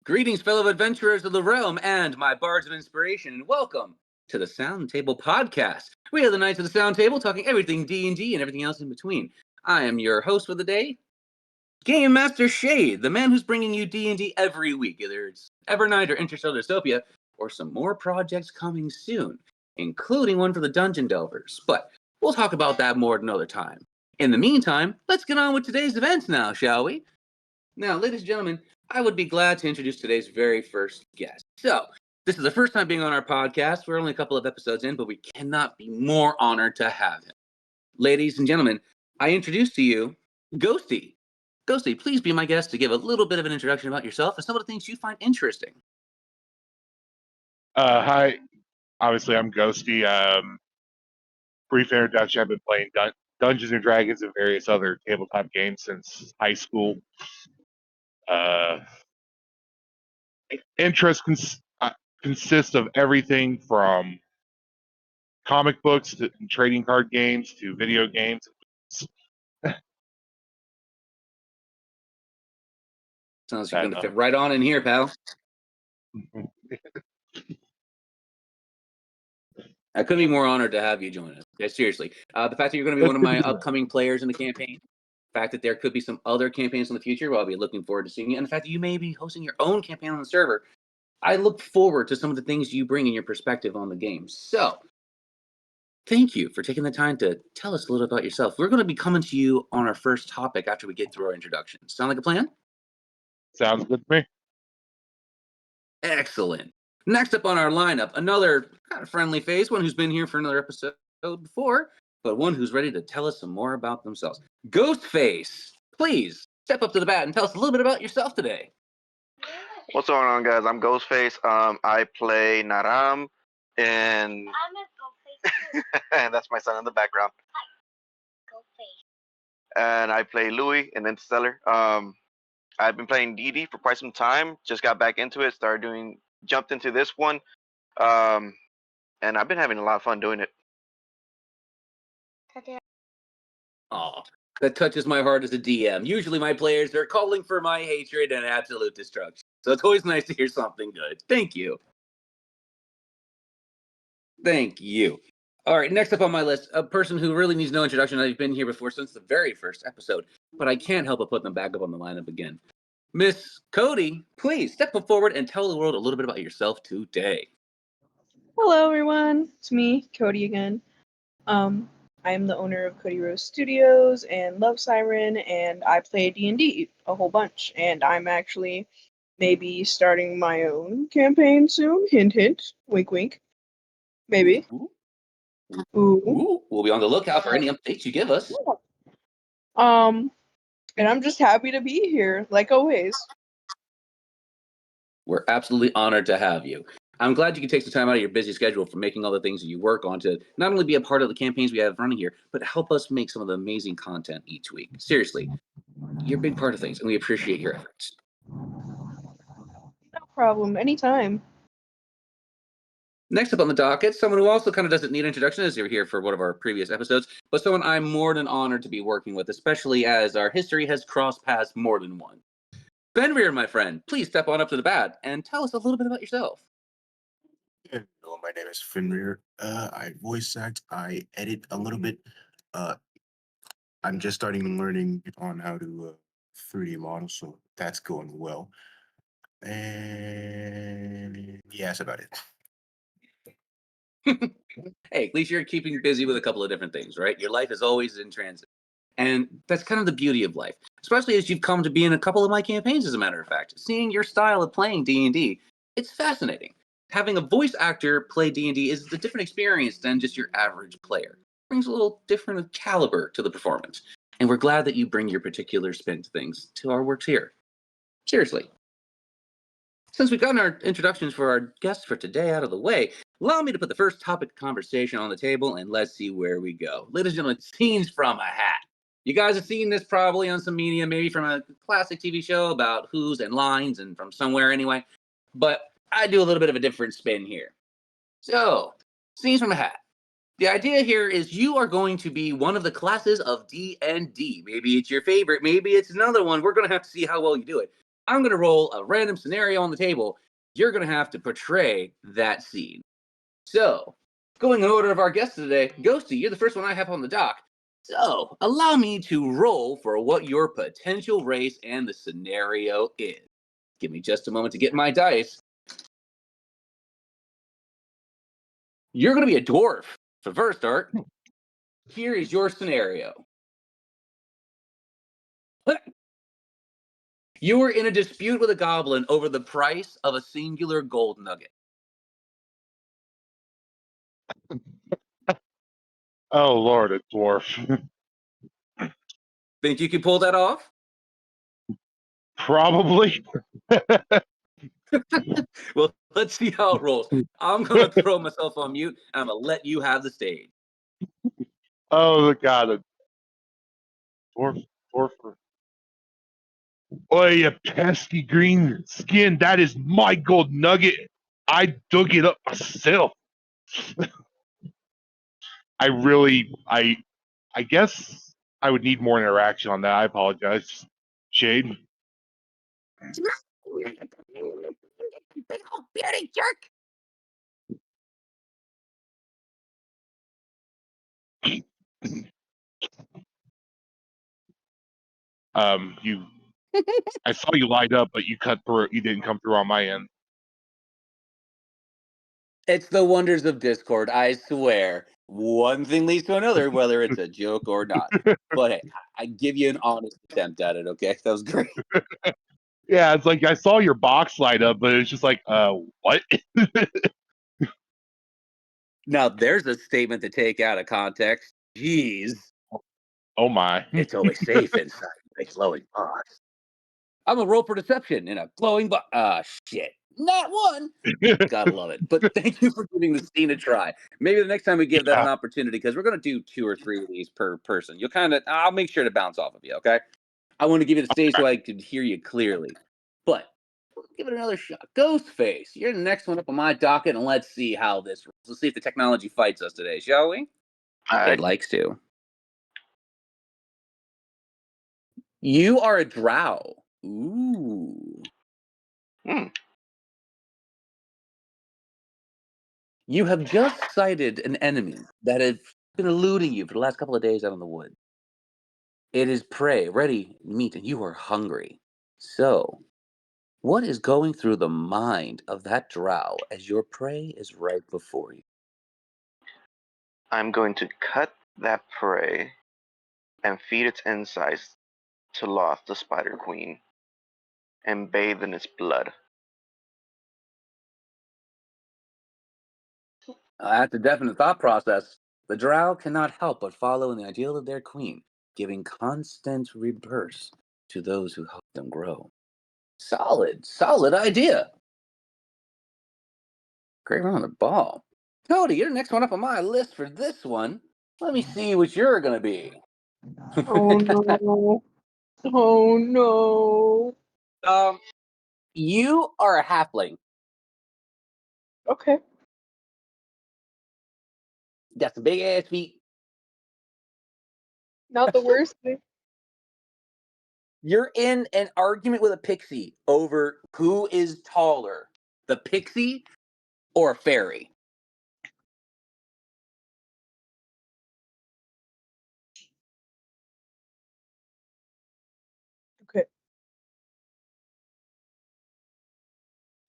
Greetings, fellow adventurers of the realm and my bards of inspiration, and welcome to the Sound Table Podcast. We are the Knights of the Sound Table, talking everything D&D and everything else in between. I am your host for the day, Game Master Shade, the man who's bringing you D&D every week, either it's Evernight or Interstellar Dystopia, or some more projects coming soon, including one for the Dungeon Delvers. But we'll talk about that more at another time. In the meantime, let's get on with today's events now, shall we? Now, ladies and gentlemen, I would be glad to introduce today's very first guest. So, this is the first time being on our podcast. We're only a couple of episodes in, but we cannot be more honored to have him. Ladies and gentlemen, I introduce to you Ghosty. Ghosty, please be my guest to give a little bit of an introduction about yourself and some of the things you find interesting. Hi. Obviously, I'm Ghosty. Brief introduction. I've been playing Dungeons and Dragons and various other tabletop games since high school. Interests consist of everything from comic books to trading card games to video games. Sounds like you're going to fit right on in here, pal. I couldn't be more honored to have you join us. Yeah, seriously. The fact that you're going to be one of my upcoming players in the campaign, the fact that there could be some other campaigns in the future, well, I'll be looking forward to seeing you, and the fact that you may be hosting your own campaign on the server, I look forward to some of the things you bring in your perspective on the game. So, thank you for taking the time to tell us a little about yourself. We're going to be coming to you on our first topic after we get through our introductions. Sound like a plan? Sounds good to me. Excellent. Next up on our lineup, another kind of friendly face, one who's been here for another episode before, but one who's ready to tell us some more about themselves. Ghostface, please step up to the bat and tell us a little bit about yourself today. What's going on, guys? I'm Ghostface. I play Naram, and and that's my son in the background. And I play Louis in Interstellar. I've been playing D&D for quite some time. Just got back into it. Jumped into this one, and I've been having a lot of fun doing it. Oh, that touches my heart as a DM. Usually my players are calling for my hatred and absolute destruction. So it's always nice to hear something good. Thank you. Thank you. All right, next up on my list, a person who really needs no introduction. I've been here before since the very first episode, but I can't help but put them back up on the lineup again. Miss Cody, please step forward and tell the world a little bit about yourself today. Hello, everyone. It's me, Cody again. I am the owner of Cody Rose Studios and Love Siren, and I play D&D a whole bunch. And I'm actually maybe starting my own campaign soon. Hint, hint. Wink, wink. Maybe. Ooh. We'll be on the lookout for any updates you give us. And I'm just happy to be here, like always. We're absolutely honored to have you. I'm glad you can take some time out of your busy schedule for making all the things that you work on to not only be a part of the campaigns we have running here, but help us make some of the amazing content each week. Seriously, you're a big part of things, and we appreciate your efforts. No problem. Anytime. Next up on the docket, someone who also kind of doesn't need introduction, as you were here for one of our previous episodes, but someone I'm more than honored to be working with, especially as our history has crossed paths more than one. Fenrir, my friend, please step on up to the bat and tell us a little bit about yourself. Hello, my name is Fenrir. I voice act, I edit a little bit. I'm just starting learning on how to 3D model, so that's going well. And yeah, that's about it. Hey, at least you're keeping busy with a couple of different things, right? Your life is always in transit. And that's kind of the beauty of life, especially as you've come to be in a couple of my campaigns, as a matter of fact. Seeing your style of playing D&D, it's fascinating. Having a voice actor play D&D is a different experience than just your average player. It brings a little different caliber to the performance. And we're glad that you bring your particular spin to things to our works here. Seriously. Since we've gotten our introductions for our guests for today out of the way, allow me to put the first topic of conversation on the table, and let's see where we go. Ladies and gentlemen, scenes from a hat. You guys have seen this probably on some media, maybe from a classic TV show about who's and lines and from somewhere anyway. But I do a little bit of a different spin here. So, scenes from a hat. The idea here is you are going to be one of the classes of D&D. Maybe it's your favorite, maybe it's another one. We're going to have to see how well you do it. I'm going to roll a random scenario on the table. You're going to have to portray that scene. So, going in order of our guests today, Ghosty, you're the first one I have on the dock. So, allow me to roll for what your potential race and the scenario is. Give me just a moment to get my dice. You're going to be a dwarf. So first, start. Here is your scenario. You were in a dispute with a goblin over the price of a singular gold nugget. Oh Lord, a dwarf. Think you can pull that off? Probably. Well, let's see how it rolls. I'm going to throw myself on mute, and I'm going to let you have the stage. Oh God, a dwarf. Dwarf. Oh, you pesky green skin! That is my gold nugget. I dug it up myself. I guess I would need more interaction on that. I apologize, Shade. Big old bearded jerk. You. I saw you light up, but you cut through. You didn't come through on my end. It's the wonders of Discord, I swear. One thing leads to another, whether it's a joke or not. But hey, I give you an honest attempt at it, okay? That was great. Yeah, it's like I saw your box light up, but it's just like, what? Now, there's a statement to take out of context. Jeez. Oh my. It's always safe inside a glowing box. I'm a roll for deception in a glowing box. Shit. Not one. Gotta love it. But thank you for giving the scene a try. Maybe the next time we give that an opportunity, because we're going to do 2 or 3 of these per person. You'll I'll make sure to bounce off of you, okay? I want to give you the stage so I could hear you clearly. But we'll give it another shot. Ghostface, you're the next one up on my docket, and let's see how this rolls. Let's see if the technology fights us today, shall we? All It right. likes to. You are a drow. Ooh. Hmm. You have just sighted an enemy that has been eluding you for the last couple of days out in the wood. It is prey, ready meat, and you are hungry. So, what is going through the mind of that drow as your prey is right before you? I'm going to cut that prey and feed its insides to Loth, the Spider Queen, and bathe in its blood. That's a definite thought process. The drow cannot help but follow in the ideal of their queen, giving constant rebirth to those who help them grow. Solid idea. Great round of ball. Cody, you're the next one up on my list for this one. Let me see what you're gonna be. Oh no. Oh no. You are a halfling. Okay. Got some big ass feet. Not the worst thing. You're in an argument with a pixie over who is taller, the pixie or a fairy. Okay.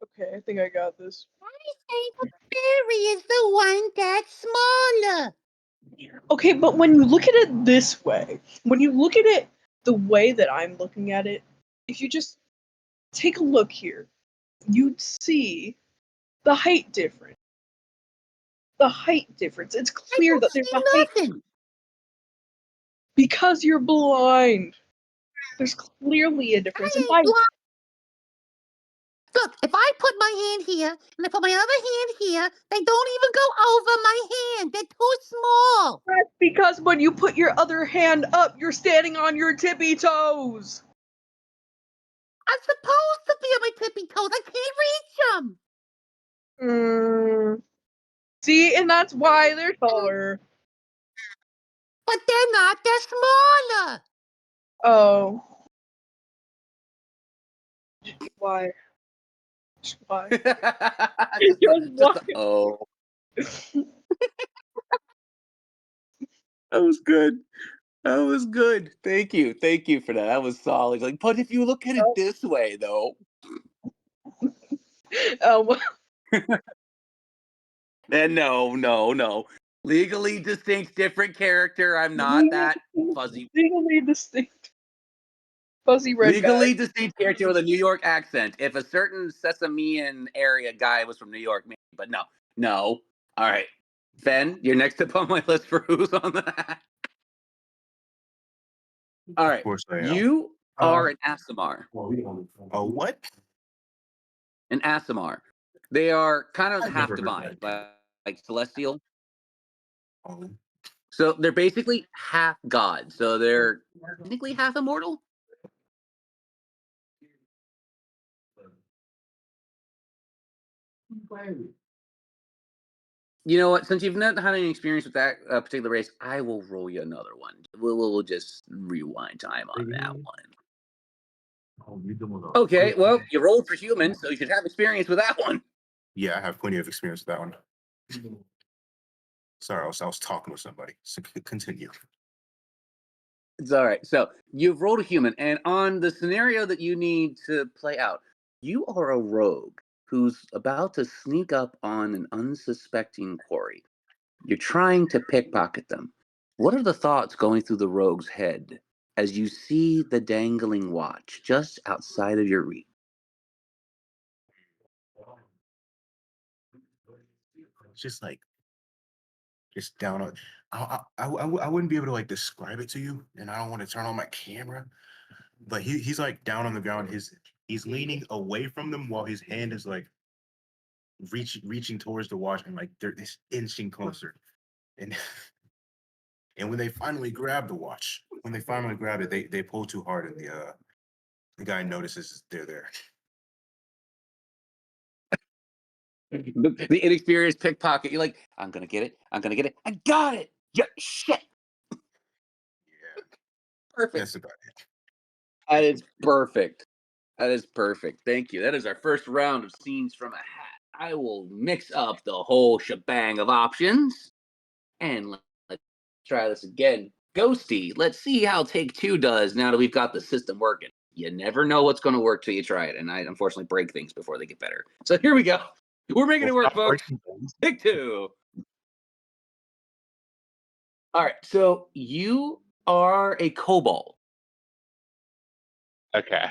Okay, I think I got this. The fairy is the one that's smaller. Okay, but when you look at it this way, when you look at it the way that I'm looking at it, if you just take a look here, you'd see the height difference. The height difference. It's I clear don't that there's see a height nothing. because you're blind. There's clearly a difference. I And ain't by blind. Look, if I put my hand here and I put my other hand here, they don't even go over my hand. They're too small. that's because when you put your other hand up, you're standing on your tippy toes. I'm supposed to be on my tippy toes. I can't reach them. See, and that's why they're taller. But they're not. They're smaller. Oh. Why? Why? just, Just why? oh, that was good. That was good. Thank you. Thank you for that. That was solid. Like, but if you look at it this way, though, Um, then no. Legally distinct, different character. I'm not that fuzzy. legally distinct. Fuzzy red guy. Legally distinct character with a New York accent. If a certain Sesamean area guy was from New York, maybe, but no. All right, Ben, you're next up on my list for who's on that. All right, Of course I am. you are an Asimar. Oh, what? An Asimar. They are kind of I've half never heard divine, that. like celestial. Oh. So they're basically half god. So they're technically half immortal. You know what? Since you've not had any experience with that particular race, I will roll you another one. We'll just rewind time on that one. Okay, well, you rolled for human, so you should have experience with that one. Yeah, I have plenty of experience with that one. Sorry, I was talking with somebody. So continue. It's all right. So you've rolled a human, and on the scenario that you need to play out, you are a rogue who's about to sneak up on an unsuspecting quarry. You're trying to pickpocket them. What are the thoughts going through the rogue's head as you see the dangling watch just outside of your reach? Just like, just down on. I wouldn't be able to like describe it to you, and I don't want to turn on my camera. But he's like down on the ground. He's leaning away from them while his hand is like reaching towards the watch, and like they're just inching closer. And and when they finally grab the watch, when they finally grab it, they pull too hard, and the guy notices they're there. The inexperienced pickpocket, you're like, I'm going to get it. I got it. Yeah, shit. Yeah, Perfect. that's about it. That is perfect. That is perfect. Thank you. That is our first round of scenes from a hat. I will mix up the whole shebang of options. And let's try this again. Ghosty, let's see how take two does now that we've got the system working. You never know what's going to work till you try it. And I unfortunately break things before they get better. So here we go. We're making it work, folks. Take two. All right. So you are a kobold. Okay.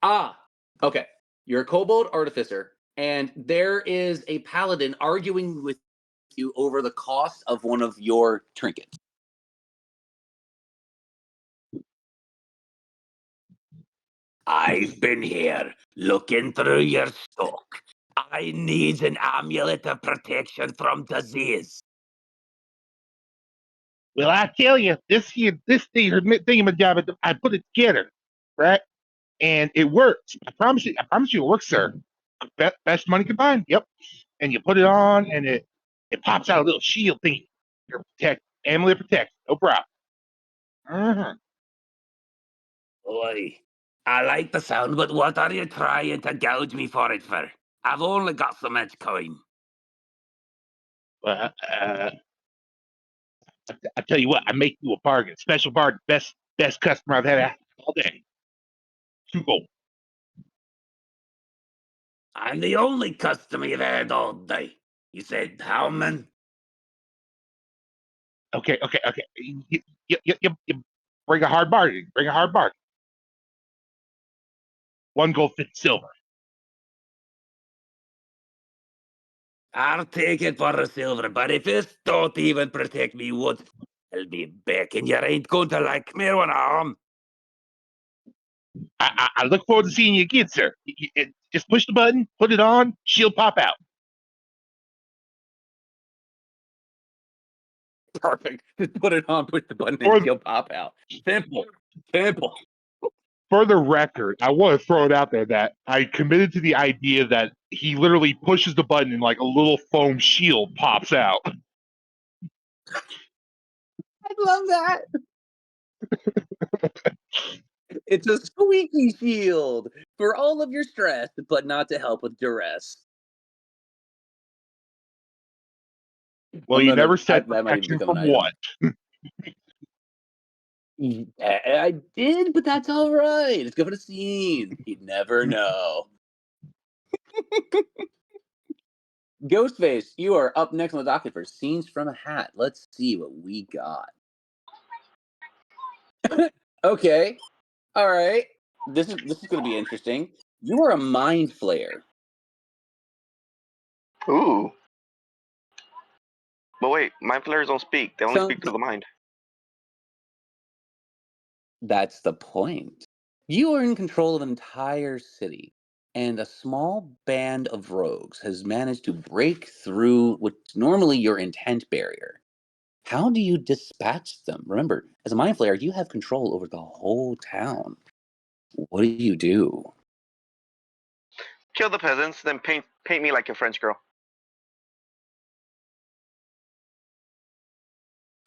Ah, okay. You're a kobold artificer, and there is a paladin arguing with you over the cost of one of your trinkets. I've been here looking through your stock. I need an amulet of protection from disease. Well, I tell you, this thingamajab, I put it together, right? And it works. I promise you it works, sir. Best money combined. Yep. And you put it on, and it pops out a little shield thingy. You're protect, amulet protect, no problem. Mm-hmm. Oi, I like the sound, but what are you trying to gouge me for it for? I've only got so much coin. Well, I tell you what, I make you a bargain, special bargain, best customer I've had all day. 2 gold. I'm the only customer you've had all day. You said how many? Okay. You bring a hard bargain. Bring a hard bargain. 1 gold, 50 silver. I'll take it for the silver, but if this don't even protect me once, I'll be back and you ain't going to like me when I'm. I look forward to seeing you again, sir. Just push the button, put it on, shield pop out. Perfect. Just put it on, push the button, Or- and she'll pop out. Simple. For the record, I want to throw it out there that I committed to the idea that he literally pushes the button and like a little foam shield pops out. I love that. It's a squeaky shield for all of your stress, but not to help with duress. Well, Oh, you no, never that said might even protection become an from item. what? I did, but that's all right. Let's go for the scene. You'd never know. Ghostface, you are up next on the docket for scenes from a hat. Let's see what we got. Okay. All right. This is going to be interesting. You are a mind flayer. Ooh. But wait, mind flayers don't speak. They only speak through the mind. That's the point. You are in control of an entire city, and a small band of rogues has managed to break through what's normally your intent barrier. How do you dispatch them? Remember, as a mind flayer, you have control over the whole town. What do you do? Kill the peasants, then paint me like a French girl.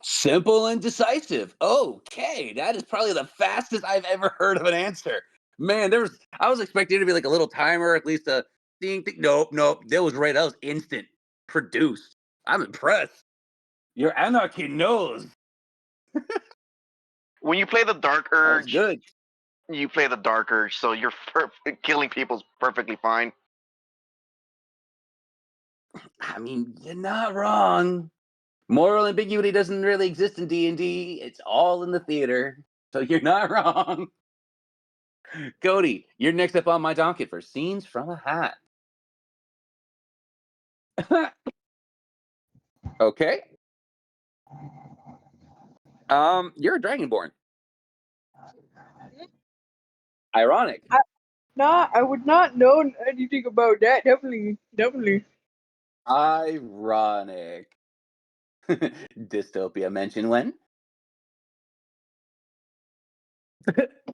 Simple and decisive. Okay, that is probably the fastest I've ever heard of an answer. Man, I was expecting it to be like a little timer, at least a ding, ding. Nope. That was right. That was instant. Produced. I'm impressed. Your anarchy knows. When you play the Dark That was Urge, good. you play the Dark Urge, so you're killing people's perfectly fine. I mean, you're not wrong. Moral ambiguity doesn't really exist in D&D. It's all in the theater. So you're not wrong. Cody, you're next up on my docket for scenes from a hat. Okay. You're a dragonborn. Ironic. I would not know anything about that. Definitely. Ironic. Dystopia mention when?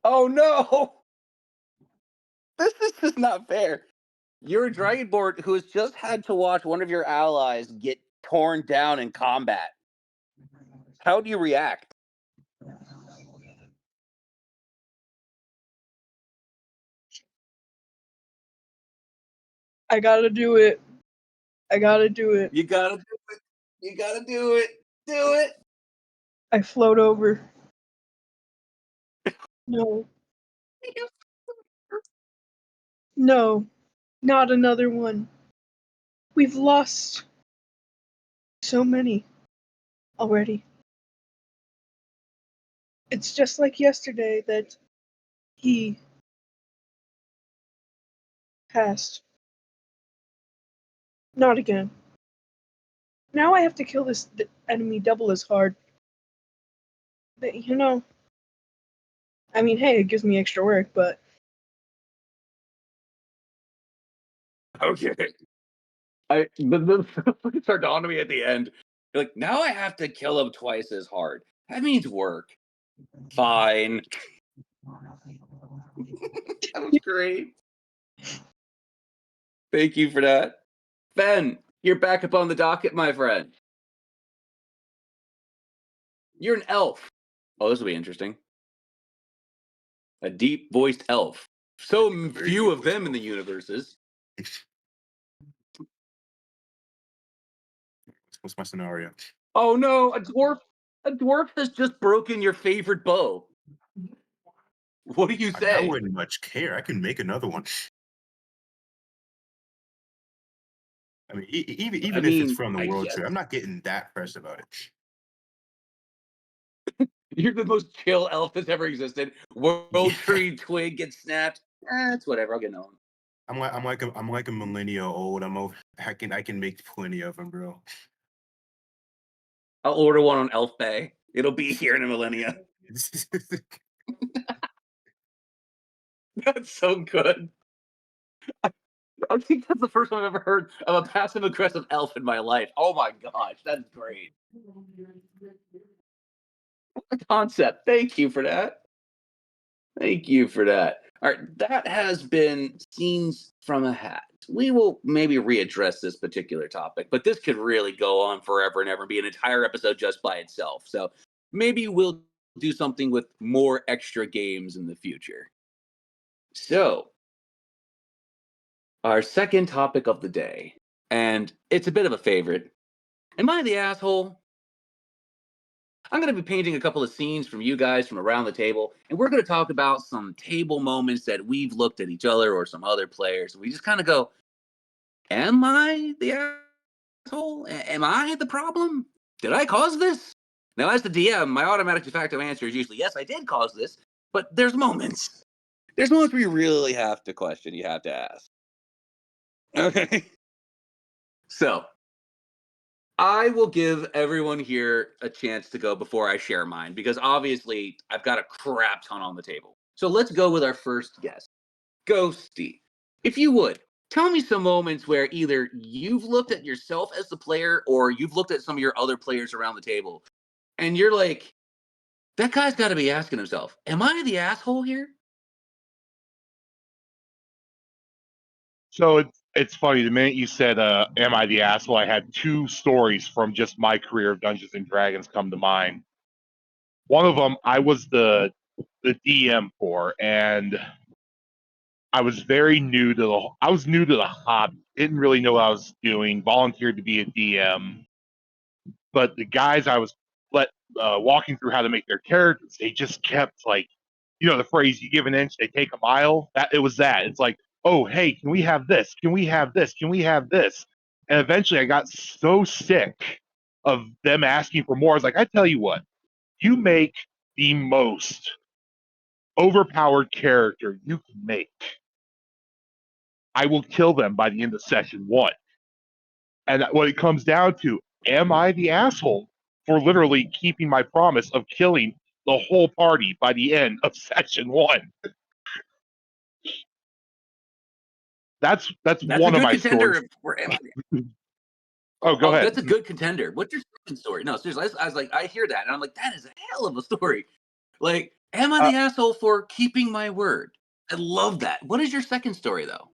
Oh no! This is just not fair. You're a dragonborn who has just had to watch one of your allies get torn down in combat. How do you react? I gotta do it. I gotta do it. You gotta do it. You gotta do it. Do it. I float over. No. No. Not another one. We've lost so many already. It's just like yesterday that he passed. Not again. Now I have to kill this enemy double as hard. But, I mean, hey, it gives me extra work, but Okay. The started dawning on me at the end. You're like, now I have to kill him twice as hard. That means work. Fine. That was great. Thank you for that. Ben, you're back up on the docket, my friend. You're an elf. Oh, this will be interesting. A deep voiced elf. So Very few deep of them voiced in the universes. What's my scenario? Oh no, a dwarf. A dwarf has just broken your favorite bow. What do you I say? wouldn't much care. I can make another one. I mean, I even if it's mean, from the I world guess trip, I'm not getting that pressed about it. you're the most chill elf that's ever existed. World tree twig gets snapped. It's whatever. I'll get on. I'm like a millennia old. I can make plenty of them, bro. I'll order one on Elf Bay. It'll be here in a millennia. That's so good. I think that's the first time I've ever heard of a passive aggressive elf in my life. Oh my gosh, that's great. What a concept. Thank you for that. Thank you for that. All right, that has been scenes from a hat. We will maybe readdress this particular topic, but this could really go on forever and ever, be an entire episode just by itself. So maybe we'll do something with more extra games in the future. So, our second topic of the day, and it's a bit of a favorite. Am I the asshole? I'm going to be painting a couple of scenes from you guys from around the table, and we're going to talk about some table moments that we've looked at each other or some other players, and we just kind of go, am I the asshole? Am I the problem? Did I cause this? Now, as the DM, my automatic de facto answer is usually yes, I did cause this, but there's moments. There's moments where you really have to question, you have to ask. Okay. So, I will give everyone here a chance to go before I share mine because obviously I've got a crap ton on the table. So let's go with our first guest, Ghosty. If you would, tell me some moments where either you've looked at yourself as the player or you've looked at some of your other players around the table and you're like, that guy's got to be asking himself, am I the asshole here? So it's funny. The minute you said, "Am I the asshole?" I had two stories from just my career of Dungeons and Dragons come to mind. One of them, I was the DM for, and I was very new to the. I was new to the hobby. Didn't really know what I was doing. Volunteered to be a DM, but the guys I was let walking through how to make their characters, they just kept like, the phrase "you give an inch, they take a mile." That it was that. It's like, oh hey, can we have this? Can we have this? Can we have this? And eventually, I got so sick of them asking for more. I was like, I tell you what, you make the most overpowered character you can make. I will kill them by the end of session one. And what it comes down to, am I the asshole for literally keeping my promise of killing the whole party by the end of session one? That's That's a one of good my stories. contender. For, am I, Oh, go ahead. that's a good contender. What's your second story? No, seriously, I was like, I hear that, and I'm like, that is a hell of a story. Like, am I Uh, the asshole for keeping my word? I love that. What is your second story, though?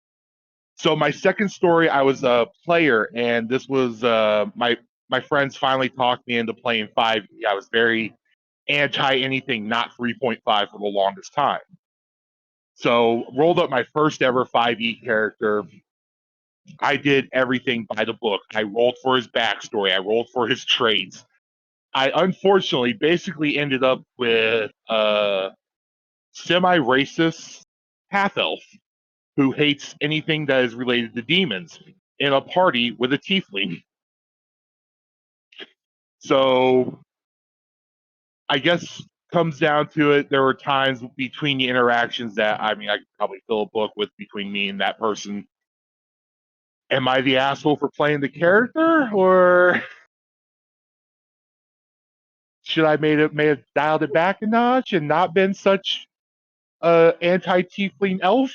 so my second story, I was a player, and this was my friends finally talked me into playing 5e. I was very anti anything not 3.5 for the longest time. So rolled up my first ever 5e character. I did everything by the book. I rolled for his backstory. I rolled for his traits. I unfortunately basically ended up with a semi-racist half elf who hates anything that is related to demons in a party with a tiefling. So I guess comes down to it. There were times between the interactions that I could probably fill a book with between me and that person. Am I the asshole for playing the character, or should I may have dialed it back a notch and not been such a anti tiefling elf?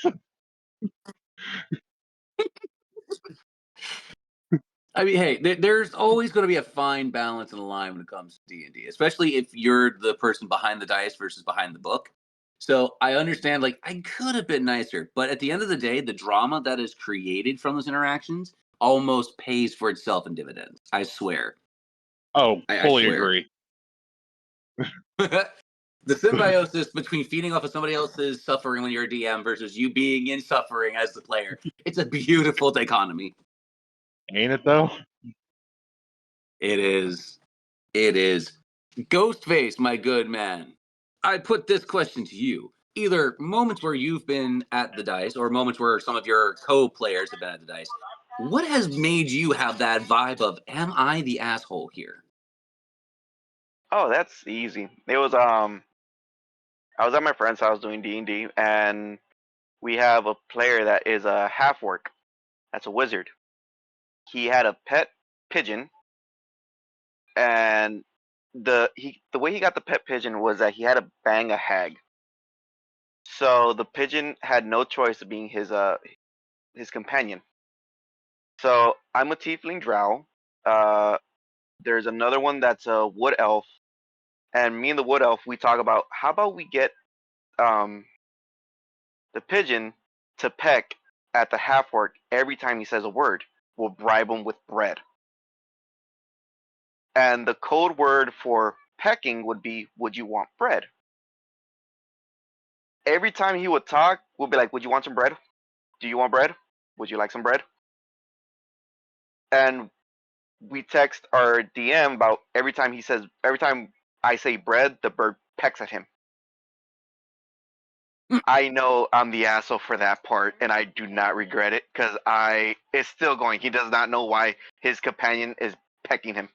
I mean, hey, there's always going to be a fine balance and a line when it comes to D&D, especially if you're the person behind the dice versus behind the book. So I understand, like, I could have been nicer, but at the end of the day, the drama that is created from those interactions almost pays for itself in dividends. I swear. Oh, I fully swear. agree. The symbiosis between feeding off of somebody else's suffering when you're a DM versus you being in suffering as the player, it's a beautiful dichotomy. Ain't it though? It is. It is. Ghostface, my good man. I put this question to you. Either moments where you've been at the dice or moments where some of your co-players have been at the dice. What has made you have that vibe of, am I the asshole here? Oh, that's easy. It was I was at my friend's house doing D&D, and we have a player that is a half orc. That's a wizard. He had a pet pigeon, and the way he got the pet pigeon was that he had to bang a hag. So the pigeon had no choice of being his companion. So I'm a tiefling drow. Uh, there's another one that's a wood elf, and me and the wood elf we talk about how about we get um the pigeon to peck at the half orc every time he says a word. We'll bribe him with bread. And the code word for pecking would be, "Would you want bread?" Every time he would talk, we'll be like, "Would you want some bread? Do you want bread? Would you like some bread?" And we text our DM about every time I say bread, the bird pecks at him. I know I'm the asshole for that part, and I do not regret it because it's still going. He does not know why his companion is pecking him.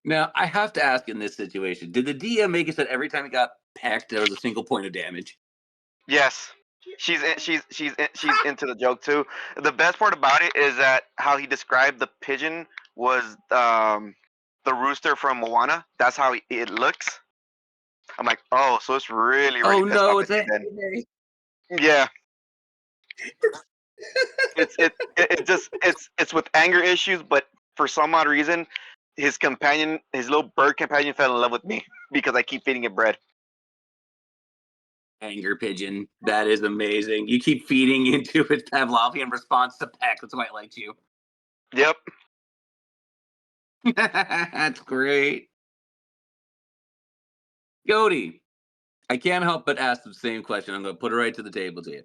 Now, I have to ask in this situation, did the DM make it that every time he got pecked, there was a single point of damage? Yes, she's into the joke too. The best part about it is that how he described the pigeon was the rooster from Moana. That's how it looks. I'm like, oh, so it's really Oh pissed off no, at it's you a then. Yeah, it's with anger issues, but for some odd reason, his little bird companion, fell in love with me because I keep feeding it bread. anger pigeon. That is amazing. You keep feeding into its Pavlovian response to peck. That's why it likes you. Yep. That's great. Cody, I can't help but ask the same question. I'm going to put it right to the table to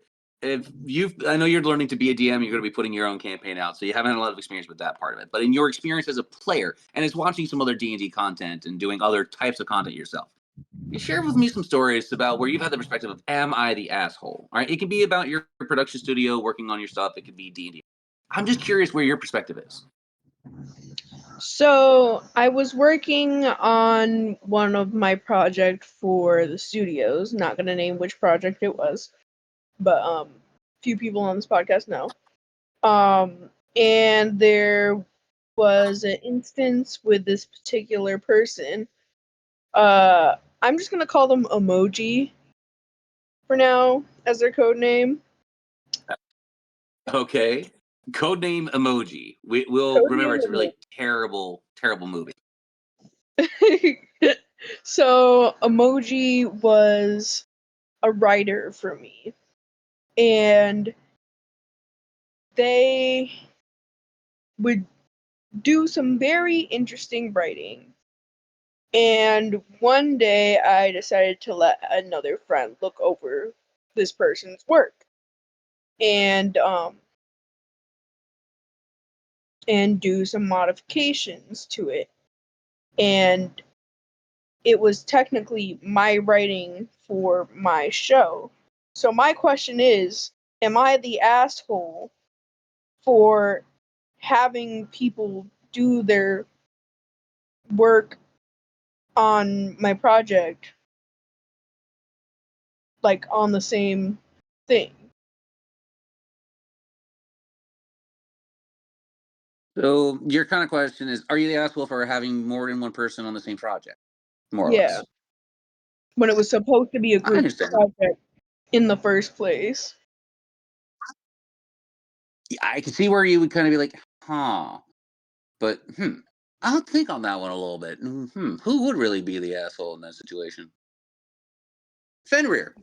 you. I know you're learning to be a DM, you're going to be putting your own campaign out, so you haven't had a lot of experience with that part of it. But in your experience as a player, and as watching some other D&D content and doing other types of content yourself, you share with me some stories about where you've had the perspective of, am I the asshole? All right, it can be about your production studio working on your stuff. It could be D&D. I'm just curious where your perspective is. So I was working on one of my project for the studios. Not gonna name which project it was, but few people on this podcast know. And there was an instance with this particular person. I'm just gonna call them Emoji for now as their code name. Okay. Codename Emoji. We'll remember it's a Codename really terrible, terrible movie. Emoji. So Emoji was a writer for me, and they would do some very interesting writing. And one day I decided to let another friend look over this person's work and do some modifications to it. And it was technically my writing for my show. So my question is, am I the asshole for having people do their work on my project like on the same thing? So your kind of question is, are you the asshole for having more than one person on the same project? More or Yeah, less. when it was supposed to be a I group understand. project in the first place. I can see where you would kind of be like, huh. But I'll think on that one a little bit. Who would really be the asshole in that situation? Fenrir.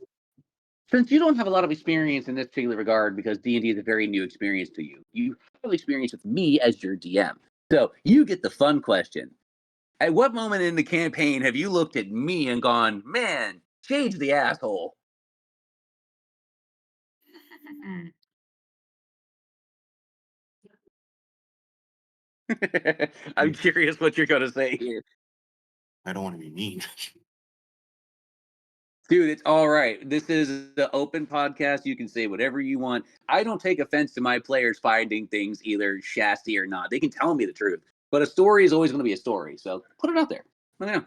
Since you don't have a lot of experience in this particular regard, because D&D is a very new experience to you, you have experience with me as your DM. So you get the fun question. At what moment in the campaign have you looked at me and gone, man, Shade's the asshole? I'm curious what you're going to say here. I don't want to be mean. Dude, it's all right. This is the open podcast. You can say whatever you want. I don't take offense to my players finding things either shasty or not. They can tell me the truth. But a story is always going to be a story. So put it out there. Let me know.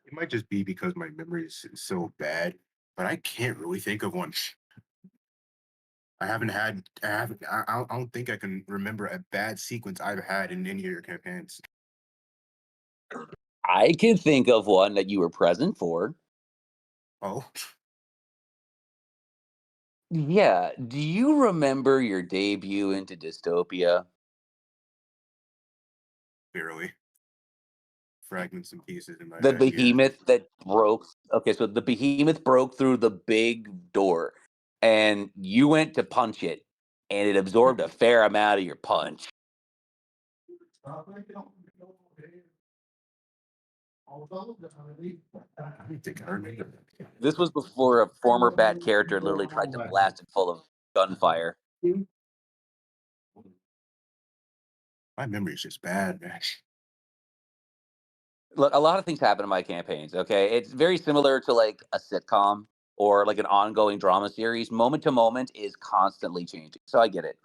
It might just be because my memory is so bad, but I can't really think of one. I don't think I can remember a bad sequence I've had in any of your campaigns. I can think of one that you were present for. Oh, Yeah. Do you remember your debut into dystopia? barely. Fragments and pieces in my The head, yeah. behemoth that broke. Okay, so the behemoth broke through the big door, and you went to punch it, and it absorbed a fair amount of your punch. I think I remember that. This was before a former bad character literally tried to blast it full of gunfire. My memory is just bad, man. Look, a lot of things happen in my campaigns. Okay, it's very similar to like a sitcom or like an ongoing drama series. Moment to moment is constantly changing. So I get it.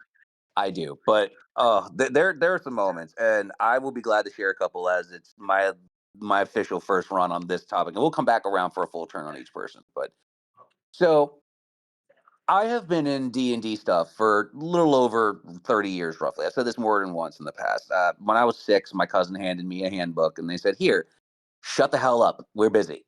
I do, but there are some moments, and I will be glad to share a couple as it's my official first run on this topic, and we'll come back around for a full turn on each person. But so I have been in D&D stuff for a little over 30 years, roughly. I've said this more than once in the past. When I was 6, my cousin handed me a handbook, and they said, "Here, shut the hell up. We're busy."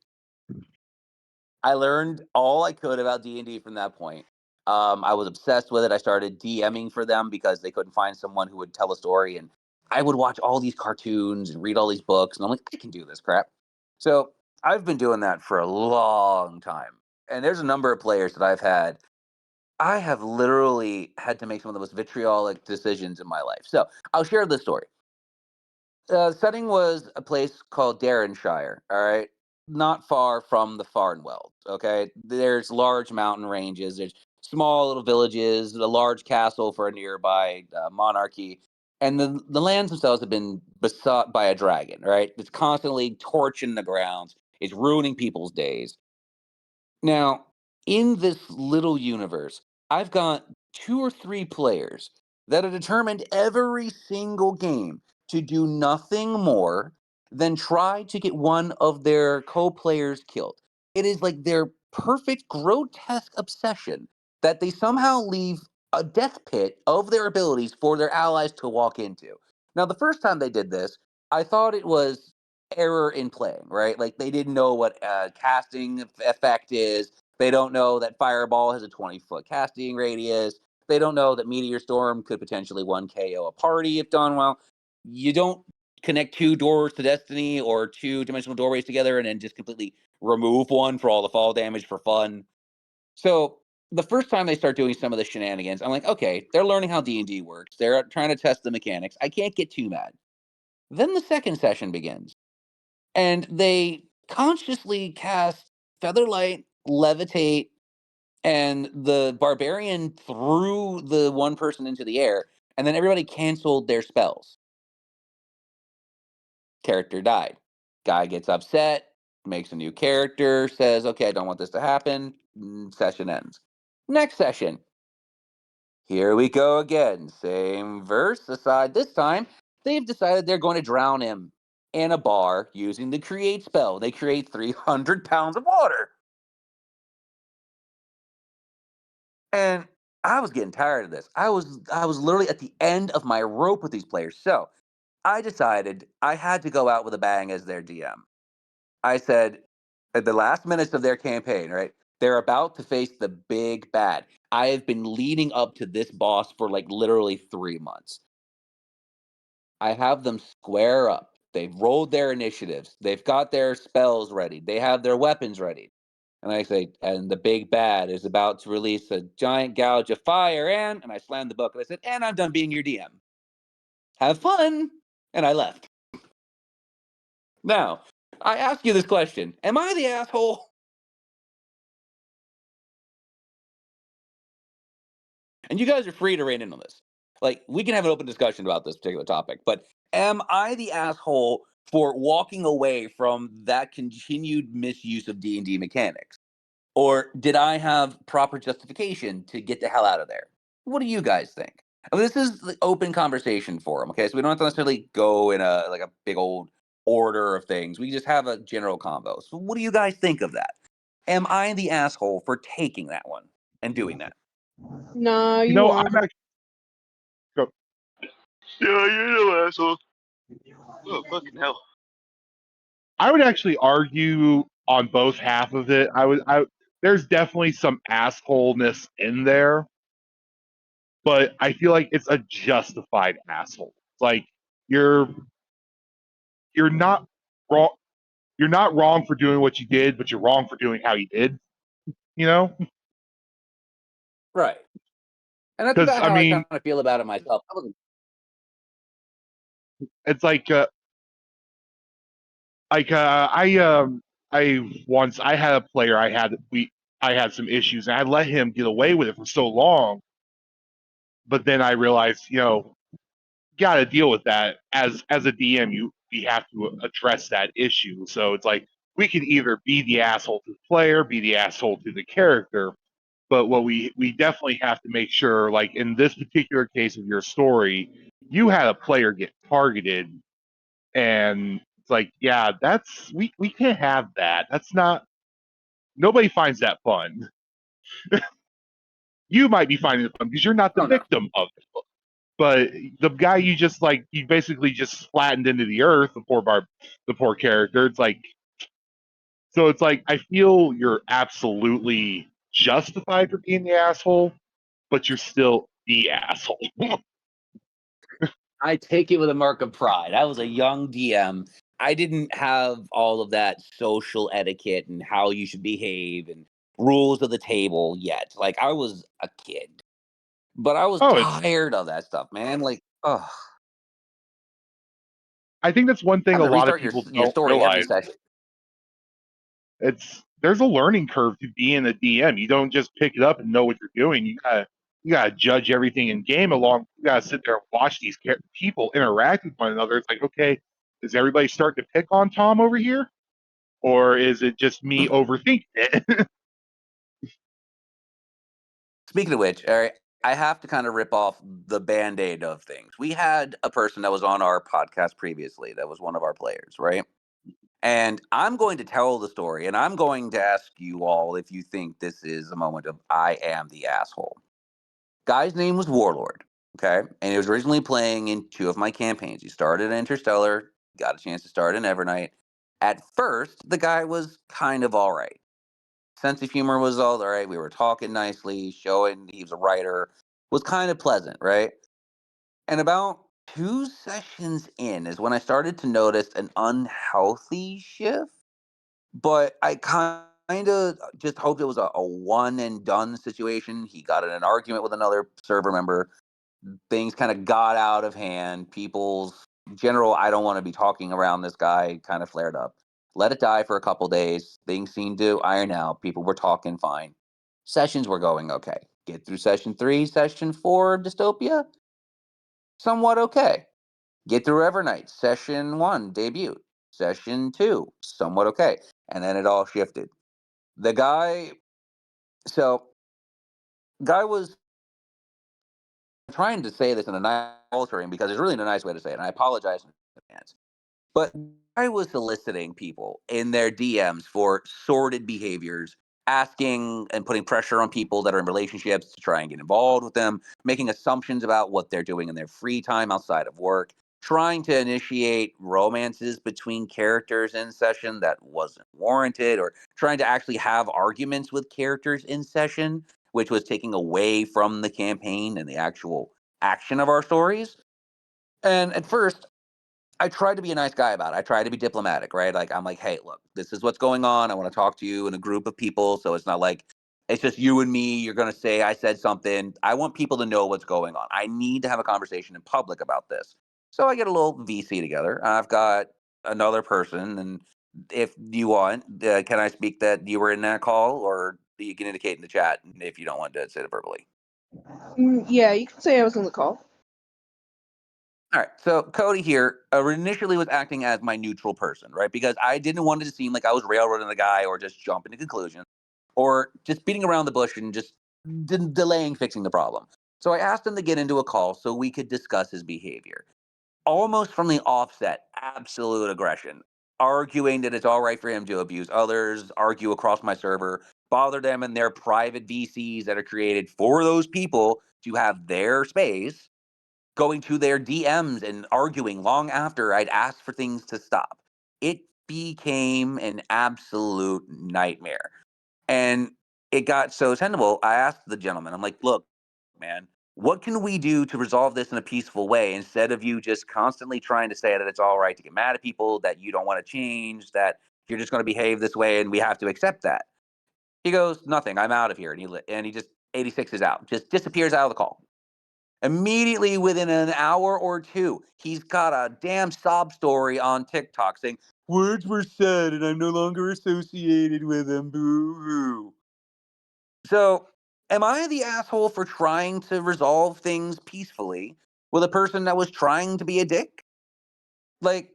I learned all I could about D&D from that point. I was obsessed with it. I started DMing for them because they couldn't find someone who would tell a story. And I would watch all these cartoons and read all these books. And I'm like, I can do this crap. So I've been doing that for a long time. And there's a number of players that I've had. I have literally had to make some of the most vitriolic decisions in my life. So I'll share this story. Setting was a place called Darrenshire. All right, not far from the Farnwell. Okay, there's large mountain ranges. There's small little villages, a large castle for a nearby monarchy, and the lands themselves have been besought by a dragon. Right, it's constantly torching the grounds. It's ruining people's days. Now, in this little universe, I've got 2 or 3 players that are determined every single game to do nothing more than try to get one of their co players killed. It is like their perfect, grotesque obsession that they somehow leave a death pit of their abilities for their allies to walk into. Now, the first time they did this, I thought it was error in playing, right? Like they didn't know what casting effect is. They don't know that Fireball has a 20-foot casting radius. They don't know that Meteor Storm could potentially 1 KO a party if done well. You don't connect 2 doors to Destiny or 2 dimensional doorways together and then just completely remove one for all the fall damage for fun. So the first time they start doing some of the shenanigans, I'm like, okay, they're learning how D&D works. They're trying to test the mechanics. I can't get too mad. Then the second session begins and they consciously cast Featherlight, Levitate, and the barbarian threw the one person into the air, and then everybody canceled their spells. Character died. Guy gets upset, makes a new character, says, "Okay, I don't want this to happen." Session ends. Next session. Here we go again. Same verse aside. This time, they've decided they're going to drown him in a bar using the create spell. They create 300 pounds of water. And I was getting tired of this. I was literally at the end of my rope with these players. So I decided I had to go out with a bang as their DM. I said, at the last minutes of their campaign, right? They're about to face the big bad. I have been leading up to this boss for like literally 3 months. I have them square up. They've rolled their initiatives. They've got their spells ready. They have their weapons ready. And I say, and the big bad is about to release a giant gouge of fire. And I slammed the book and I said, and I'm done being your DM. Have fun. And I left. Now, I ask you this question. Am I the asshole? And you guys are free to rein in on this. Like, we can have an open discussion about this particular topic, but am I the asshole for walking away from that continued misuse of D&D mechanics? Or did I have proper justification to get the hell out of there? What do you guys think? I mean, this is the open conversation forum, okay? So we don't have to necessarily go in a big old order of things. We just have a general convo. So what do you guys think of that? Am I the asshole for taking that one and doing that? No, You you know, aren't. I'm actually. Yeah, you know, asshole. Oh, fucking hell. I would actually argue on both half of it. There's definitely some assholeness in there, but I feel like it's a justified asshole. Like you're you're not wrong. You're not wrong for doing what you did, but you're wrong for doing how you did. You know? Right. And that's Because about I how I mean, kind of feel about it myself. it's I had a player I had some issues and I let him get away with it for so long, but then I realized, got to deal with that as a DM. We have to address that issue. So it's like we can either be the asshole to the player, be the asshole to the character, but what we definitely have to make sure, like in this particular case of your story, you had a player get targeted, and it's like, yeah, we can't have that. That's not nobody finds that fun. You might be finding it fun because you're not the Oh no. victim of it. But the guy you basically just flattened into the earth, the poor character. It's like, so it's like I feel you're absolutely justified for being the asshole, but you're still the asshole. I take it with a mark of pride. I was a young DM. I didn't have all of that social etiquette and how you should behave and rules of the table yet. Like I was a kid, but I was Oh, tired of that stuff, man. Like, oh, I think that's one thing having a to lot of restart people your don't story every realize. session. There's a learning curve to being a DM. You don't just pick it up and know what you're doing. You gotta judge everything in game along. You gotta sit there and watch these people interact with one another. It's like, okay, is everybody starting to pick on Tom over here, or is it just me overthinking it? Speaking of which, all right, I have to kind of rip off the band aid of things. We had a person that was on our podcast previously that was one of our players, right? And I'm going to tell the story, and I'm going to ask you all if you think this is a moment of I am the asshole. Guy's name was Warlord, okay? And he was originally playing in two of my campaigns. He started in Interstellar, got a chance to start in Evernight. At first, the guy was kind of all right. Sense of humor was all right. We were talking nicely, showing he was a writer, was kind of pleasant, right? And about two sessions in is when I started to notice an unhealthy shift, but I kind of just hoped it was a one and done situation. He got in an argument with another server member. Things kind of got out of hand. People's general, I don't want to be talking around this guy kind of flared up. Let it die for a couple days. Things seemed to iron out. People were talking fine. Sessions were going okay. Get through session 3, session 4, dystopia, somewhat okay. Get through Evernight, session 1, debut. Session 2, somewhat okay. And then it all shifted. The guy, so, guy was trying to say this in a nice altering because there's really no nice way to say it. And I apologize in advance. But I was soliciting people in their DMs for sordid behaviors, asking and putting pressure on people that are in relationships to try and get involved with them, making assumptions about what they're doing in their free time outside of work, trying to initiate romances between characters in session that wasn't warranted, or trying to actually have arguments with characters in session, which was taking away from the campaign and the actual action of our stories. And at first, I tried to be a nice guy about it. I tried to be diplomatic, right? Like I'm like, hey, look, this is what's going on. I want to talk to you in a group of people, so it's not like it's just you and me. You're gonna say I said something. I want people to know what's going on. I need to have a conversation in public about this. So I get a little VC together. I've got another person, and if you want, can I speak that you were in that call, or you can indicate in the chat if you don't want to say it verbally. Yeah, you can say I was on the call. All right. So Cody here initially was acting as my neutral person, right? Because I didn't want it to seem like I was railroading the guy or just jumping to conclusions or just beating around the bush and just delaying fixing the problem. So I asked him to get into a call so we could discuss his behavior. Almost from the offset, absolute aggression, arguing that it's all right for him to abuse others, argue across my server, bother them in their private VCs that are created for those people to have their space, going to their DMs and arguing long after I'd asked for things to stop. It became an absolute nightmare. And it got so tenable. I asked the gentleman, I'm like, look, man, what can we do to resolve this in a peaceful way instead of you just constantly trying to say that it's all right to get mad at people, that you don't want to change, that you're just going to behave this way and we have to accept that? He goes, nothing. I'm out of here. And he just 86 is out, just disappears out of the call. Immediately within an hour or two, he's got a damn sob story on TikTok saying, words were said and I'm no longer associated with them. Boo hoo. So, am I the asshole for trying to resolve things peacefully with a person that was trying to be a dick? Like,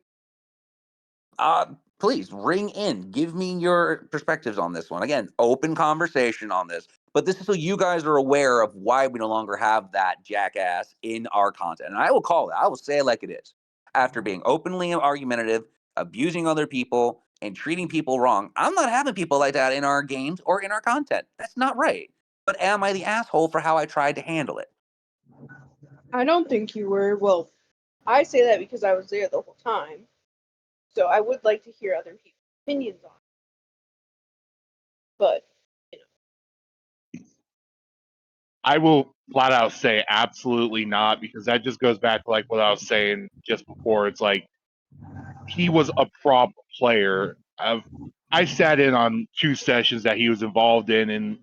please ring in. Give me your perspectives on this one. Again, open conversation on this. But this is so you guys are aware of why we no longer have that jackass in our content. And I will call it. I will say it like it is. After being openly argumentative, abusing other people, and treating people wrong, I'm not having people like that in our games or in our content. That's not right. But am I the asshole for how I tried to handle it? I don't think you were. Well, I say that because I was there the whole time. So I would like to hear other people's opinions on it. But, I will flat out say absolutely not, because that just goes back to like what I was saying just before. It's like he was a problem player. I sat in on 2 sessions that he was involved in, and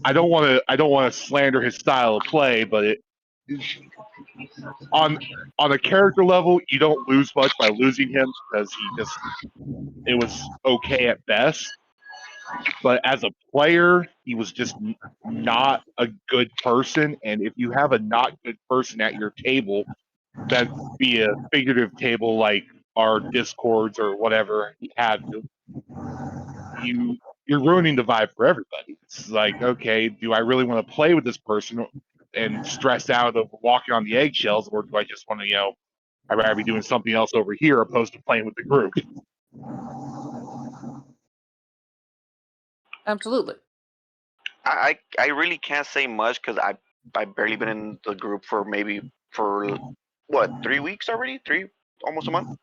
I don't want to slander his style of play, but on a character level, you don't lose much by losing him because it was okay at best. But as a player, he was just not a good person. And if you have a not good person at your table, that be a figurative table like our discords or whatever have you're ruining the vibe for everybody. It's like, okay, do I really want to play with this person and stress out of walking on the eggshells, or do I just want to, I'd rather be doing something else over here opposed to playing with the group? Absolutely. I really can't say much because I barely been in the group for maybe for what 3 weeks already, almost a month.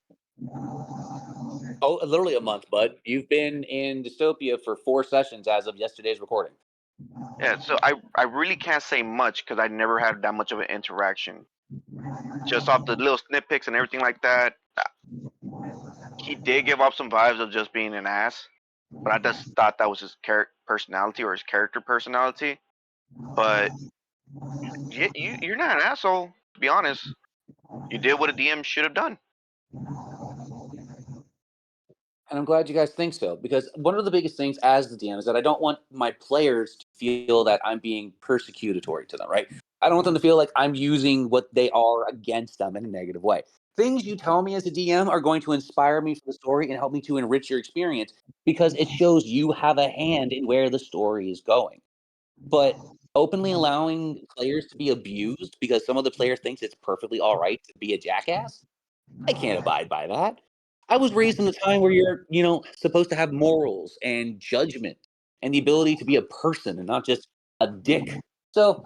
Oh, literally a month, bud. You've been in Dystopia for 4 sessions as of yesterday's recording. Yeah, so I really can't say much because I never had that much of an interaction. Just off the little snippets and everything like that, he did give off some vibes of just being an ass. But I just thought that was his personality or his character personality. But you're not an asshole, to be honest. You did what a DM should have done. And I'm glad you guys think so, because one of the biggest things as the DM is that I don't want my players to feel that I'm being persecutory to them, right? I don't want them to feel like I'm using what they are against them in a negative way. Things you tell me as a DM are going to inspire me for the story and help me to enrich your experience because it shows you have a hand in where the story is going. But openly allowing players to be abused because some of the players thinks it's perfectly all right to be a jackass, I can't abide by that. I was raised in a time where you're, supposed to have morals and judgment and the ability to be a person and not just a dick. So,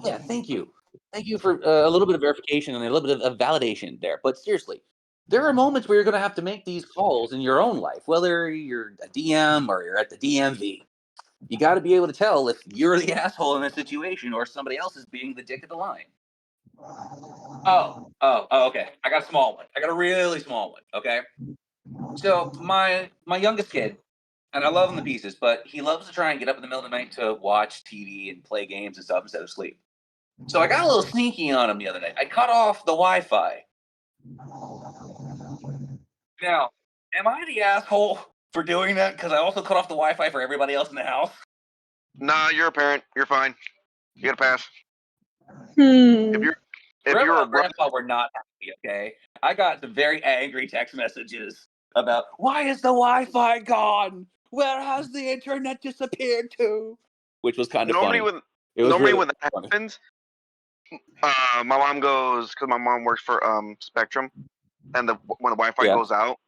yeah, thank you. Thank you for a little bit of verification and a little bit of validation there. But seriously, there are moments where you're going to have to make these calls in your own life, whether you're a DM or you're at the DMV. You got to be able to tell if you're the asshole in a situation or somebody else is being the dick of the line. Oh, okay. I got a small one. I got a really small one. Okay. So my youngest kid, and I love him to pieces, but he loves to try and get up in the middle of the night to watch TV and play games and stuff instead of sleep. So I got a little sneaky on him the other night. I cut off the Wi-Fi. Now, am I the asshole for doing that? Because I also cut off the Wi-Fi for everybody else in the house. Nah, you're a parent. You're fine. You get a pass. Hmm. If Grandma you're a and brother, Grandpa were not happy. Okay, I got some very angry text messages about why is the Wi-Fi gone? Where has the internet disappeared to? Which was kind of normally funny. when It was normally really when that funny. happens, my mom goes because my mom works for Spectrum, and when the Wi-Fi Yeah. goes out,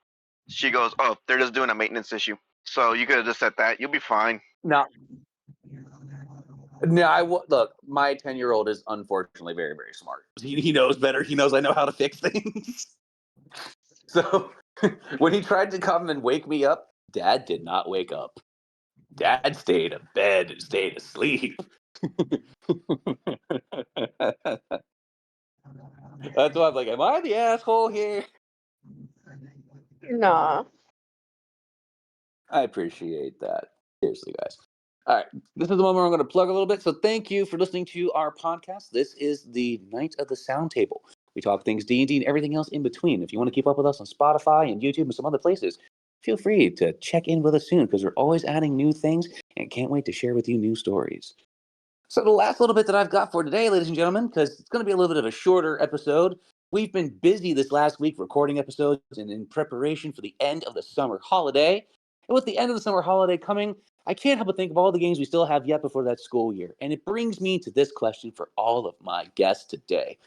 she goes, "Oh, they're just doing a maintenance issue." So you could have just said that. You'll be fine. No, look. My 10-year-old is unfortunately very, very smart. He knows better. He knows I know how to fix things. So when he tried to come and wake me up, Dad did not wake up. Dad stayed in bed and stayed asleep. That's why I'm like, am I the asshole here? Nah. I appreciate that. Seriously, guys. All right. This is the moment where I'm going to plug a little bit. So thank you for listening to our podcast. This is the Night of the Sound Table. We talk things D&D and everything else in between. If you want to keep up with us on Spotify and YouTube and some other places, feel free to check in with us soon because we're always adding new things and can't wait to share with you new stories. So the last little bit that I've got for today, ladies and gentlemen, because it's going to be a little bit of a shorter episode. We've been busy this last week recording episodes and in preparation for the end of the summer holiday. And with the end of the summer holiday coming, I can't help but think of all the games we still have yet before that school year. And it brings me to this question for all of my guests today.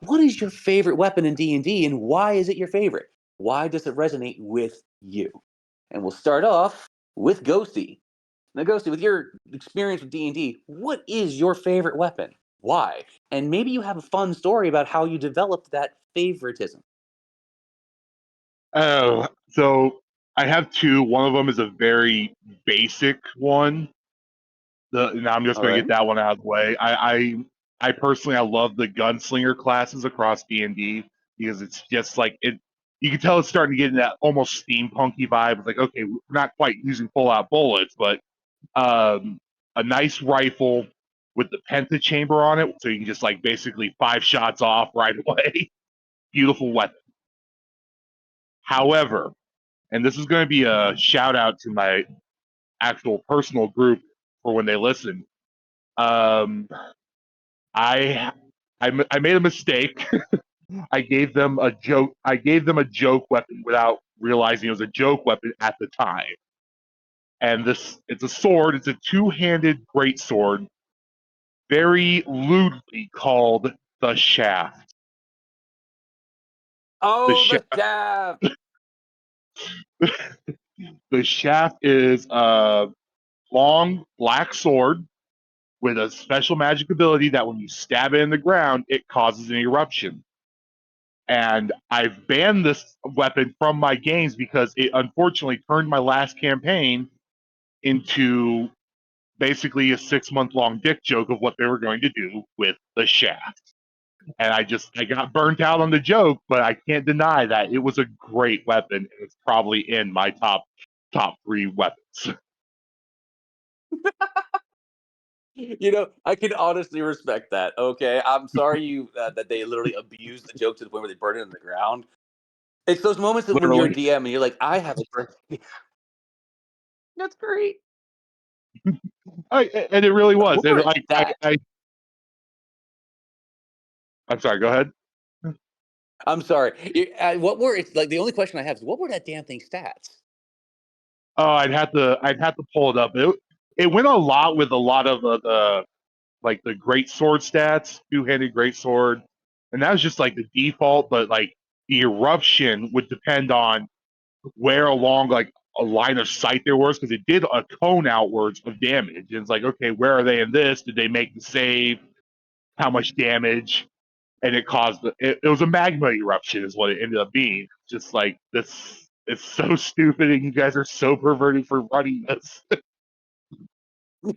What is your favorite weapon in D&D and why is it your favorite? Why does it resonate with you? And we'll start off with Ghosty. Now, Ghosty, with your experience with D&D, what is your favorite weapon? Why? And maybe you have a fun story about how you developed that favoritism. Oh, so I have two. One of them is a very basic one. Now I'm just All going to right. get that one out of the way. I personally I love the gunslinger classes across D&D because it's just like it. You can tell it's starting to get in that almost steampunky vibe. It's like, okay, we're not quite using full out bullets, but um, a nice rifle with the penta chamber on it, so you can just like basically 5 shots off right away. Beautiful weapon. However, and this is going to be a shout out to my actual personal group for when they listen. Um, I made a mistake. I gave them a joke. I gave them a joke weapon without realizing it was a joke weapon at the time. And it's a sword. It's a two-handed great sword, very lewdly called the shaft. The Oh, the shaft. shaft! The shaft is a long black sword with a special magic ability that when you stab it in the ground, it causes an eruption. And I've banned this weapon from my games because it unfortunately turned my last campaign into basically a 6 month long dick joke of what they were going to do with the shaft. And I got burnt out on the joke, but I can't deny that it was a great weapon. And it's probably in my top 3 weapons. You know, I can honestly respect that. Okay, I'm sorry you that they literally abused the joke to the point where they burned it in the ground. It's those moments that when you're a Literally. DM and you're like, I have a That's great. And it really was. What And were like stats? I'm sorry, go ahead. I'm sorry. What were it's like the only question I have is what were that damn thing stats? Oh, I'd have to pull it up. It went a lot with a lot of the like the great sword stats, two-handed great sword, and that was just like the default. But like the eruption would depend on where along like a line of sight there was because it did a cone outwards of damage. And it's like, okay, where are they in this? Did they make the save? How much damage? And it caused it was a magma eruption, is what it ended up being. Just like this, it's so stupid, and you guys are so perverted for running this.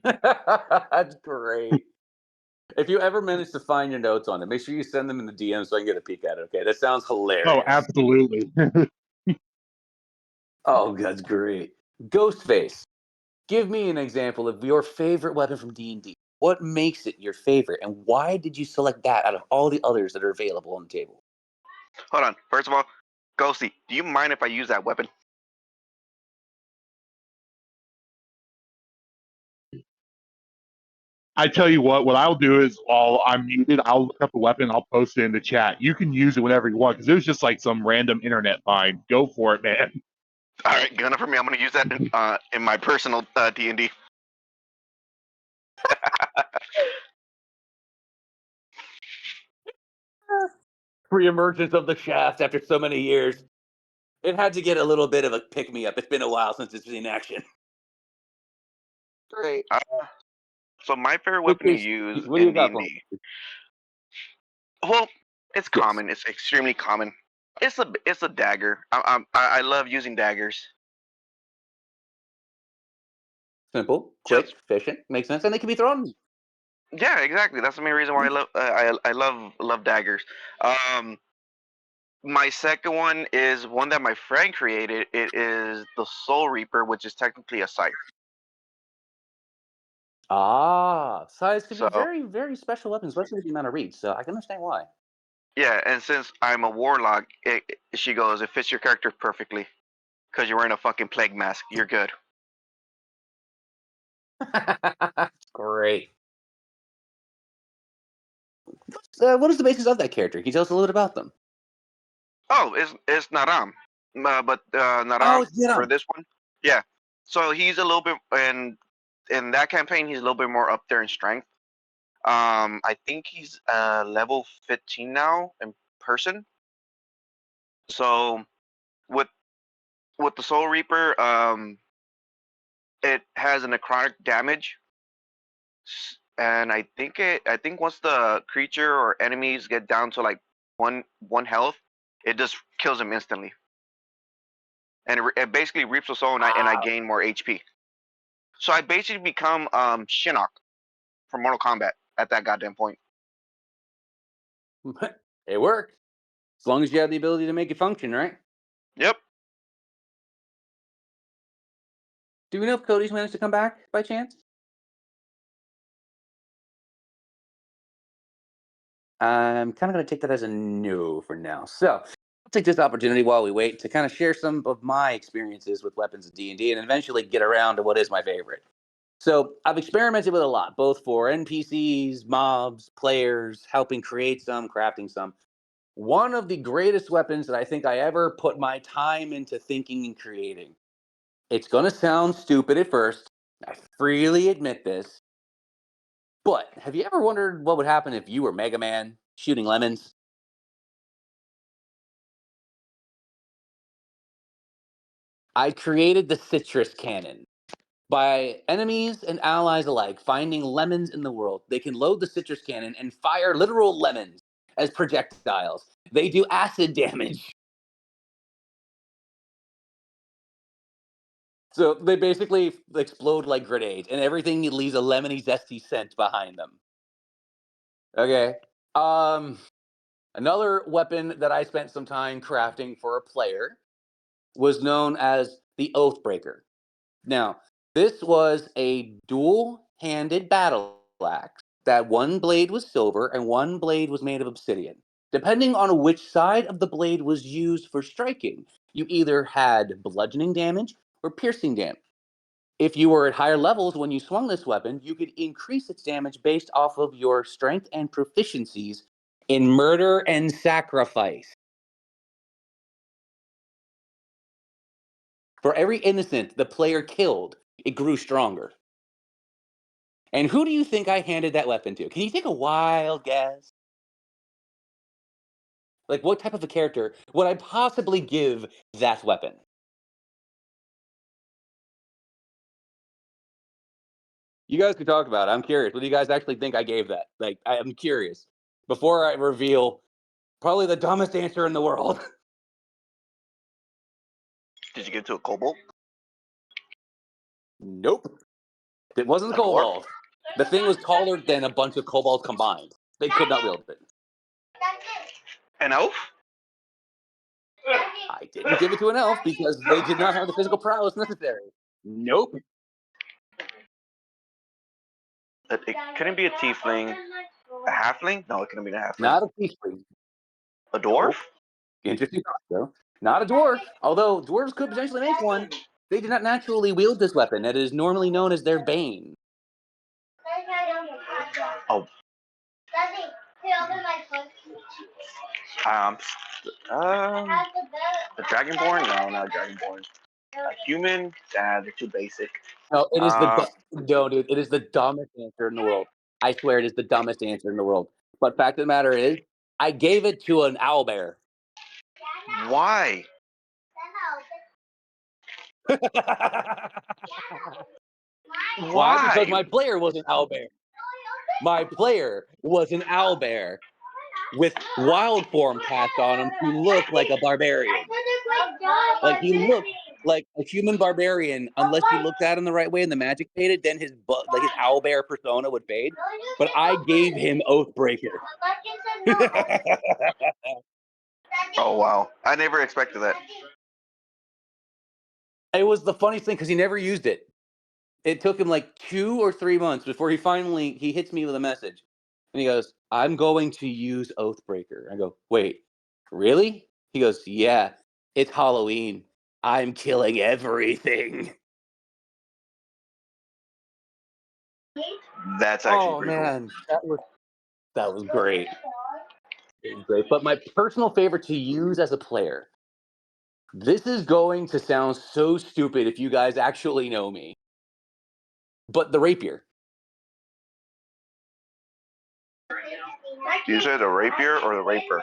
That's great. If you ever manage to find your notes on it, make sure you send them in the DM so I can get a peek at it. Okay, that sounds Oh, hilarious. absolutely. Oh, that's great. Ghostface. Give me an example of your favorite weapon from D&D. What makes it your favorite, and why did you select that out of all the others that are available on the table? Hold on. First of all, Ghosty, do you mind if I use that weapon? I tell you what I'll do is while I'm muted, I'll look up a weapon, I'll post it in the chat. You can use it whenever you want because it was just like some random internet find. Go for it, man. All right, good enough for me. I'm gonna use that in my personal D&D. Pre-emergence of the shaft after so many years. It had to get a little bit of a pick-me-up. It's been a while since it's been in action. Great. Uh, so my favorite What weapon do to you, use what do you in got for me? D&D. Well, it's Yes. common. It's extremely common. It's a dagger. I love using daggers. Simple, quick, Just efficient, makes sense, and they can be thrown. yeah, exactly. That's the main reason why I love daggers. Um, my second one is one that my friend created. It is the Soul Reaper, which is technically a scythe. Size could be So very, very special weapons, especially with the amount of reach. So I can understand why. yeah, and since I'm a warlock, she goes, it fits your character perfectly because you're wearing a fucking plague mask. You're good. Great. What is the basis of that character? Can you tell us a little bit about them? Oh, it's Naram, but Oh, Naram it's for Vietnam. this one, yeah. So he's a little bit, and in that campaign, he's a little bit more up there in strength. I think he's level 15 now in person. So with the Soul Reaper, it has a necrotic damage, and I think once the creature or enemies get down to like one health, it just kills them instantly, and it basically reaps the soul, and I Wow. gain more HP. So I basically become Shinnok from Mortal Kombat at that goddamn point. It works. As long as you have the ability to make it function, right? Yep. Do we know if Cody's managed to come back by chance? I'm kind of going to take that as a no for now. So I'll take this opportunity while we wait to kind of share some of my experiences with weapons in D&D and eventually get around to what is my favorite. So I've experimented with a lot, both for NPCs, mobs, players, helping create some, crafting some. One of the greatest weapons that I think I ever put my time into thinking and creating. It's going to sound stupid at first. I freely admit this. But have you ever wondered what would happen if you were Mega Man shooting lemons? I created the citrus cannon. By enemies and allies alike finding lemons in the world, they can load the citrus cannon and fire literal lemons as projectiles. They do acid damage. So they basically explode like grenades, and everything leaves a lemony, zesty scent behind them. Okay. Um, Another weapon that I spent some time crafting for a player was known as the Oathbreaker. Now, this was a dual-handed battle axe that one blade was silver and one blade was made of obsidian. Depending on which side of the blade was used for striking, you either had bludgeoning damage or piercing damage. If you were at higher levels when you swung this weapon, you could increase its damage based off of your strength and proficiencies in murder and sacrifice. For every innocent the player killed, it grew stronger. And who do you think I handed that weapon to? Can you take a wild guess? Like, what type of a character would I possibly give that weapon? You guys could talk about it. I'm curious. What do you guys actually think I gave that? Like, I'm curious. Before I reveal probably the dumbest answer in the world. Did you give it to a kobold? Nope. It wasn't a A dwarf? kobold. The thing was taller than a bunch of kobolds combined. They could not wield it. An elf? I didn't give it to an elf because they did not have the physical prowess necessary. Nope. It couldn't be a tiefling. A halfling? No, it couldn't be a halfling. Not a tiefling. A dwarf? Interesting thought, though. Not a dwarf, although dwarves could potentially make one. They do not naturally wield this weapon. It is normally known as their bane. Oh. Um, a dragonborn? No, not a dragonborn. A human? Nah, they're too basic. No, it is Uh, no, dude. It is the dumbest answer in the world. I swear, it is the dumbest answer in the world. But fact of the matter is, I gave it to an owlbear. Why? Why? Because Why? my player was an owlbear. My player was an owlbear with wild form cast on him to look like a barbarian. Like he looked like a human barbarian unless you looked at him the right way and the magic faded, then his like his owlbear persona would fade. But I gave him Oathbreaker. Oh wow! I never expected that. It was the funniest thing because he never used it. It took him like 2 or 3 months before he hits me with a message, and he goes, "I'm going to use Oathbreaker." I go, "Wait, really?" He goes, "Yeah, it's Halloween. I'm killing everything." That's actually Oh pretty cool. man, that was great. It was great. But my personal favorite to use as a player. This is going to sound so stupid if you guys actually know me, but the rapier. You said the rapier or the raper?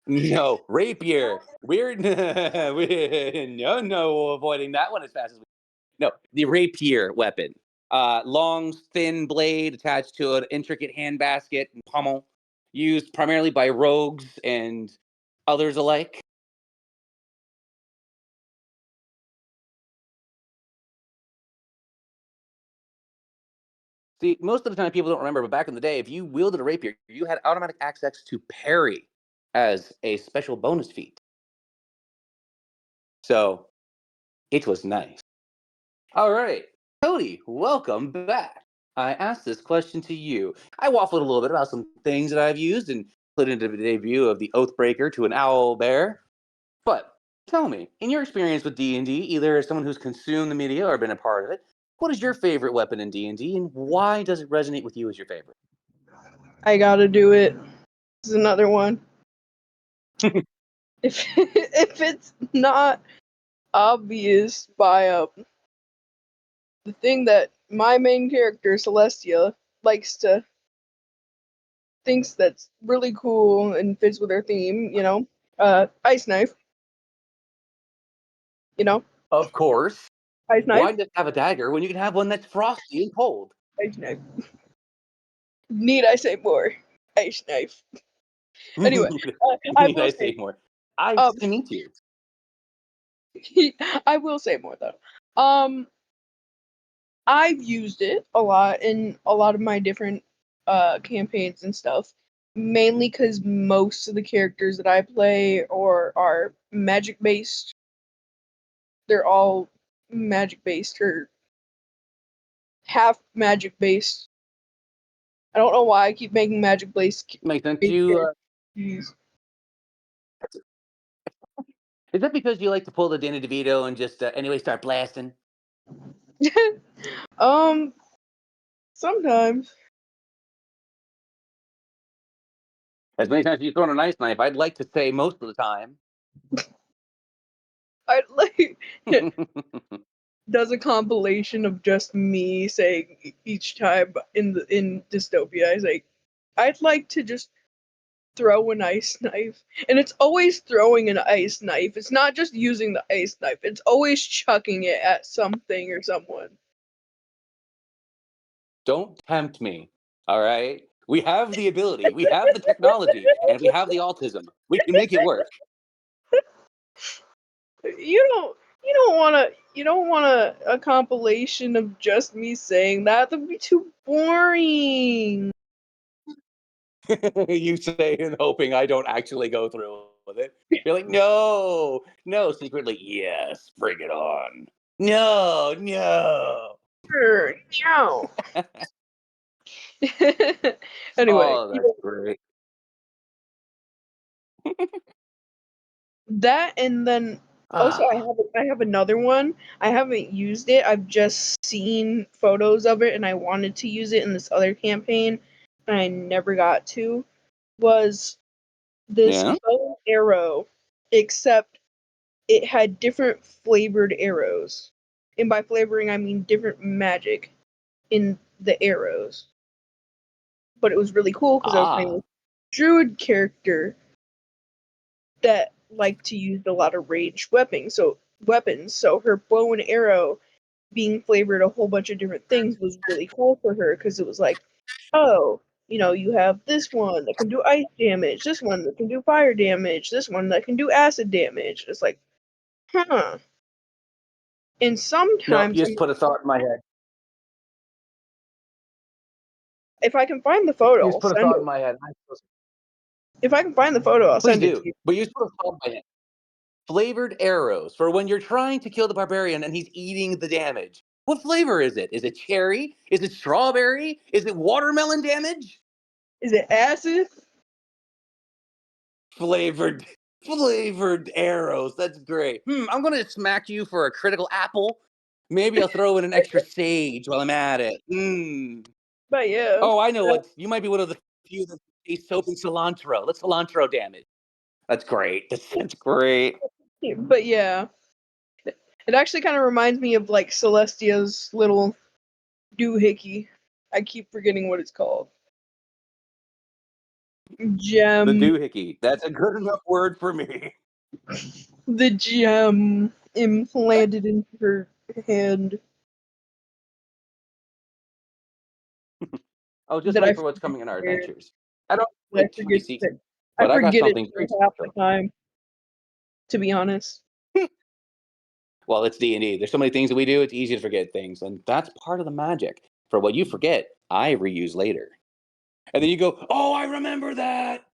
No, rapier. We're no avoiding that one as fast as we. No, the rapier weapon. Long, thin blade attached to an intricate hand basket and pommel, used primarily by rogues and others alike. See, most of the time people don't remember, but back in the day, if you wielded a rapier, you had automatic access to parry as a special bonus feat. So it was nice. All right, Cody, welcome back. I asked this question to you. I waffled a little bit about some things that I've used and put into the debut of the Oathbreaker to an owl bear. But tell me, in your experience with D&D, either as someone who's consumed the media or been a part of it, what is your favorite weapon in D&D, and why does it resonate with you as your favorite? I gotta do it. This is another one. If it's not obvious by the thing that my main character Celestia likes to thinks that's really cool and fits with her theme, ice knife. Of course. Ice Why knife, just have a dagger when you can have one that's frosty and cold? ice knife. Need I say more? Ice knife. Anyway, I Need will I say, say more? I um, to meet you. I will say more though. I've used it a lot in a lot of my different campaigns and stuff. Mainly because most of the characters that I play or are magic based. They're all magic based or half magic based. I don't know why I keep making magic based. Makes sense. You Jeez. is that because you like to pull the Danny DeVito and just anyway start blasting? um, sometimes As many times as you've thrown a nice knife, I'd like to say most of the time. I like does a compilation of just me saying each time in dystopia. I say I'd like to just throw an ice knife, and it's always throwing an ice knife. It's not just using the ice knife. It's always chucking it at something or someone. Don't tempt me. All right. We have the ability, we have the technology, and we have the autism. We can make it work. You don't want a compilation of just me saying that. That'd be too boring. You say and hoping I don't actually go through with it. You're like, no, no, secretly, yes, bring it on. No, no. Sure, no. Anyway, Oh, that's great. that and then also Ah, I have another one. I haven't used it. I've just seen photos of it and I wanted to use it in this other campaign and I never got to. Was this yeah. bow and arrow, except it had different flavored arrows. And by flavoring I mean different magic in the arrows. But it was really cool because I was playing Ah, with druid character that liked to use a lot of ranged weapons. So her bow and arrow being flavored a whole bunch of different things was really cool for her because it was like, oh, you have this one that can do ice damage, this one that can do fire damage, this one that can do acid damage. It's like, huh. And nope. sometimes You just put a thought in my head. if I can find the photo, You I'll just put a send thought in it. my head. If I can find the photo, I'll Please send it to do. you. But you just put a thought in my head. Flavored arrows for when you're trying to kill the barbarian and he's eating the damage. What flavor is it? Is it cherry? Is it strawberry? Is it watermelon damage? Is it acid? Flavored arrows. That's great. I'm gonna smack you for a critical apple. Maybe I'll throw in an extra sage while I'm at it. But yeah. Oh, I know what. You might be one of the few that taste soap and cilantro. Let's cilantro damage. That's great. That's great. But yeah. It actually kind of reminds me of like Celestia's little doohickey. I keep forgetting what it's called. The Gem. doohickey. That's a good enough word for me. The gem implanted in her hand. Oh, just That I wait for what's coming in our forget. adventures. I don't I like too many forget secrets, it. but I I got forget it something very half the special. time. To be honest. Well, it's D&D. There's so many things that we do, it's easy to forget things. And that's part of the magic. For what you forget, I reuse later. And then you go, oh, I remember that.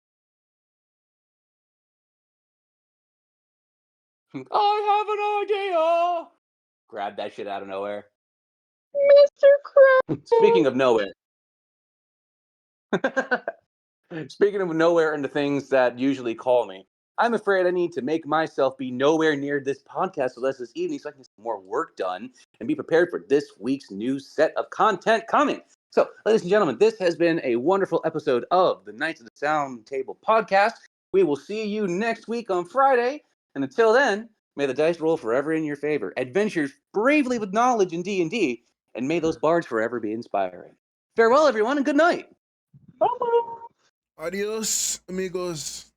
I have an idea. Grab that shit out of nowhere. Mr. Krabs. Speaking of nowhere. Speaking of nowhere and the things that usually call me, I'm afraid I need to make myself be nowhere near this podcast with us this evening so I can get some more work done and be prepared for this week's new set of content coming. So, ladies and gentlemen, this has been a wonderful episode of the Knights of the Sound Table podcast. We will see you next week on Friday. And until then, may the dice roll forever in your favor. Adventures bravely with knowledge in D&D, and may those bards forever be inspiring. Farewell, everyone, and good night. Bye-bye. Adios, amigos.